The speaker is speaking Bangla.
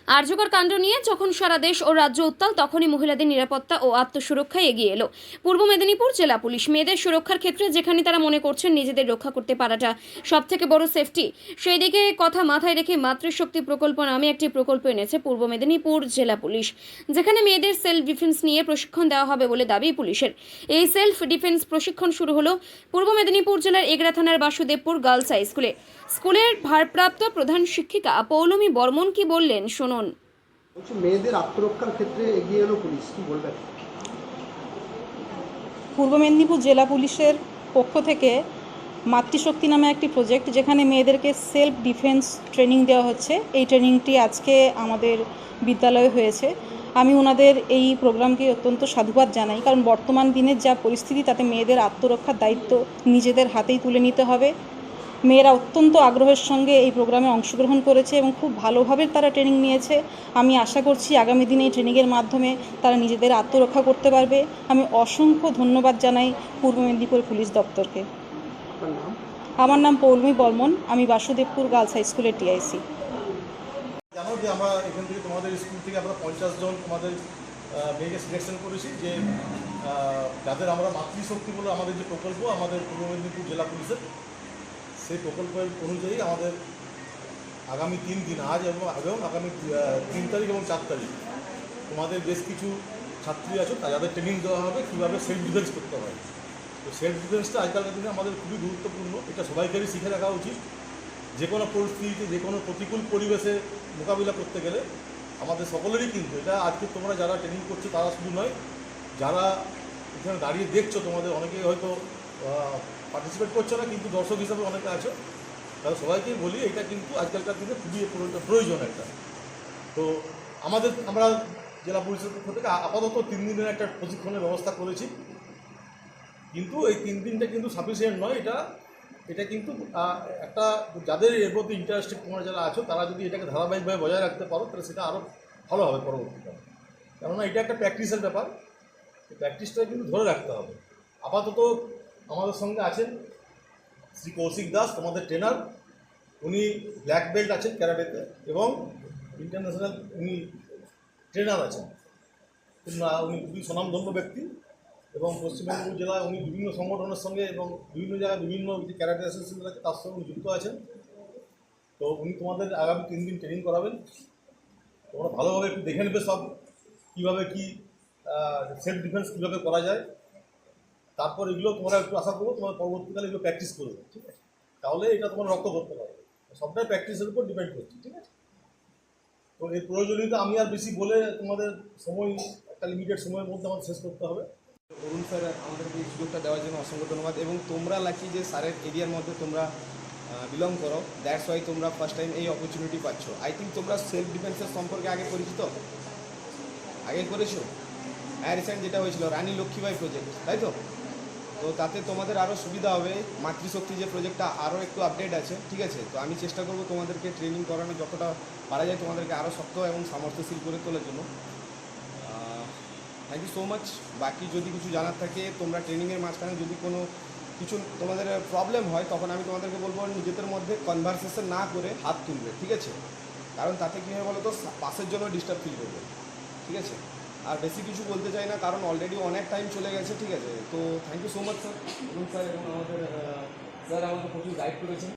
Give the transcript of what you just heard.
আরজিকর কাণ্ড নিয়ে যখন সারা দেশ ও রাজ্য উত্তাল, তখনই মহিলাদের নিরাপত্তা ও আত্মসুরক্ষায় এগিয়ে এলো পূর্ব মেদিনীপুর জেলা পুলিশ। মেয়েদের সুরক্ষার ক্ষেত্রে যেখানে তারা মনে করছেন নিজেদের রক্ষা করতে পারাটা সব থেকে বড় সেফটি, সেই দিকে কথা মাথায় রেখে মাতৃশক্তি প্রকল্প নামে একটি প্রকল্প এনেছে পূর্ব মেদিনীপুর জেলা পুলিশ, যেখানে মেয়েদের সেলফ ডিফেন্স নিয়ে প্রশিক্ষণ দেওয়া হবে বলে দাবি পুলিশের। এই সেলফ ডিফেন্স প্রশিক্ষণ শুরু হলো পূর্ব মেদিনীপুর জেলার এগরা থানার বাসুদেবপুর গার্লস হাই স্কুলে। স্কুলের ভারপ্রাপ্ত প্রধান শিক্ষিকা পৌলমী বর্মন কি বললেন শুনুন। মেয়েদের আত্মরক্ষার ক্ষেত্রে এগিয়ে এলো পুলিশ, কি বলবেন? পূর্ব মেদিনীপুর জেলা পুলিশের পক্ষ থেকে মাতৃশক্তি নামে একটি প্রজেক্ট, যেখানে মেয়েদেরকে সেলফ ডিফেন্স ট্রেনিং দেওয়া হচ্ছে। এই ট্রেনিংটি আজকে আমাদের বিদ্যালয়ে হয়েছে। আমি ওনাদের এই প্রোগ্রামকে অত্যন্ত সাধুবাদ জানাই, কারণ বর্তমান দিনের যা পরিস্থিতি, তাতে মেয়েদের আত্মরক্ষার দায়িত্ব নিজেদের হাতেই তুলে নিতে হবে। মেয়েরা অত্যন্ত আগ্রহের সঙ্গে এই প্রোগ্রামে অংশগ্রহণ করেছে এবং খুব ভালোভাবে তারা ট্রেনিং নিয়েছে। আমি আশা করছি আগামী দিনে এই ট্রেনিংয়ের মাধ্যমে তারা নিজেদের আত্মরক্ষা করতে পারবে। আমি অসংখ্য ধন্যবাদ জানাই পূর্ব মেদিনীপুর পুলিশ দপ্তরকে। আমার নাম পৌলমী বর্মন, আমি বাসুদেবপুর গার্লস হাই স্কুলের টিআইসি। জানো যে আমরা এখান থেকে তোমাদের স্কুল থেকে আমরা 50 জন তোমাদের মেয়েকে সিলেকশন করেছি, যে যাদের আমরা মাতৃশক্তি বলে আমাদের যে প্রকল্প আমাদের পূর্ব মেদিনীপুর জেলা পুলিশের, সেই প্রকল্পের অনুযায়ী আমাদের আগামী 3 দিন, আজ এবং আগামী 3 তারিখ এবং 4 তারিখ তোমাদের বেশ কিছু ছাত্রী আছে তাদের ট্রেনিং দেওয়া হবে কীভাবে সেলফ ডিফেন্স করতে হয়। তো সেলফ ডিফেন্সটা আজকালকার দিনে আমাদের খুবই গুরুত্বপূর্ণ, এটা সবাইকারই শিখে রাখা উচিত। যে কোনো পরিস্থিতিতে, যে কোনো প্রতিকূল পরিবেশে মোকাবিলা করতে গেলে আমাদের সকলেরই কিন্তু এটা, আজকে তোমরা যারা ট্রেনিং করছো তারা শুধু নয়, যারা এখানে দাঁড়িয়ে দেখছো তোমাদের অনেকেই হয়তো পার্টিসিপেট করছো না, কিন্তু দর্শক হিসাবে অনেকে আছো, তারা সবাইকেই বলি এটা কিন্তু আজকালকার দিনে খুবই প্রয়োজন একটা। তো আমরা জেলা পুলিশের পক্ষ থেকে আপাতত 3 দিনের একটা প্রশিক্ষণের ব্যবস্থা করেছি, কিন্তু এই 3 দিনটা কিন্তু সাফিসিয়েন্ট নয়। এটা কিন্তু একটা, যাদের এর মধ্যে ইন্টারেস্টেড তোমরা যারা আছো তারা যদি এটাকে ধারাবাহিকভাবে বজায় রাখতে পারো তাহলে সেটা আরও ভালো হবে পরবর্তীকালে। কেননা এটা একটা প্র্যাকটিসের ব্যাপার, প্র্যাকটিসটা কিন্তু ধরে রাখতে হবে। আপাতত আমাদের সঙ্গে আছেন শ্রী কৌশিক দাস, তোমাদের ট্রেনার। উনি ব্ল্যাক বেল্ট আছেন ক্যারাটেতে এবং ইন্টারন্যাশনাল উনি ট্রেনার আছেন। উনি খুবই স্বনামধন্য ব্যক্তি এবং পশ্চিম মেদিনীপুর জেলায় উনি বিভিন্ন সংগঠনের সঙ্গে এবং বিভিন্ন জায়গায় বিভিন্ন যে ক্যারাটে অ্যাসোসিয়েশন আছে তার সঙ্গে উনি যুক্ত আছেন। তো উনি তোমাদের আগামী 3 দিন ট্রেনিং করাবেন। তোমরা ভালোভাবে একটু দেখে নেবে সব কীভাবে কী সেলফ ডিফেন্স কীভাবে করা যায়। তারপর এগুলো তোমরা একটু আশা করবো তোমার পরবর্তীকালে এগুলো প্র্যাকটিস করবে, ঠিক আছে? তাহলে এটা তোমরা রক্ত করতে পারবে। সবটাই প্র্যাকটিসের উপর ডিপেন্ড করছে, ঠিক আছে? তো এর প্রয়োজনীয়তা আমি আর বেশি বলে, তোমাদের সময় একটা লিমিটেড সময়ের মধ্যে আমাদের শেষ করতে হবে। অরুণ স্যার আমাদেরকে এই সুযোগটা দেওয়ার জন্য অসংখ্য ধন্যবাদ। এবং তোমরা লাকি যে স্যারের এরিয়ার মধ্যে তোমরা বিলং করো, দ্যাটস ওয়াই তোমরা ফার্স্ট টাইম এই অপরচুনিটি পাচ্ছ। আই থিঙ্ক তোমরা সেলফ ডিফেন্সের সম্পর্কে আগে পরিচিত, আগে করেছো। হ্যাঁ, রিসেন্ট যেটা হয়েছিল রানী লক্ষ্মীবাই প্রজেক্ট, তাই তো? তো তাতে তোমাদের আরও সুবিধা হবে। মাতৃশক্তি যে প্রজেক্টটা আরও একটু আপডেট আছে, ঠিক আছে? তো আমি চেষ্টা করবো তোমাদেরকে ট্রেনিং করানো যতটা পারা যায়, তোমাদেরকে আরও শক্ত এবং সামর্থ্যশীল করে তোলার জন্য। Thank you so much. বাকি যদি কিছু জানার থাকে, তোমরা ট্রেনিংয়ের মাঝখানে যদি কোনো কিছু তোমাদের প্রবলেম হয়, তখন আমি তোমাদেরকে বলবো নিজেদের মধ্যে কনভারসেশন না করে হাত তুলবে, ঠিক আছে? কারণ তাতে কী হয় বলো তো, পাশের জন্য ডিস্টার্ব ফিল করবে, ঠিক আছে? আর বেশি কিছু বলতে চাই না, কারণ অলরেডি অনেক টাইম চলে গেছে, ঠিক আছে? তো thank you so much sir এবং স্যার এবং আমাদের স্যার আমাকে প্রচুর গাইড করেছেন।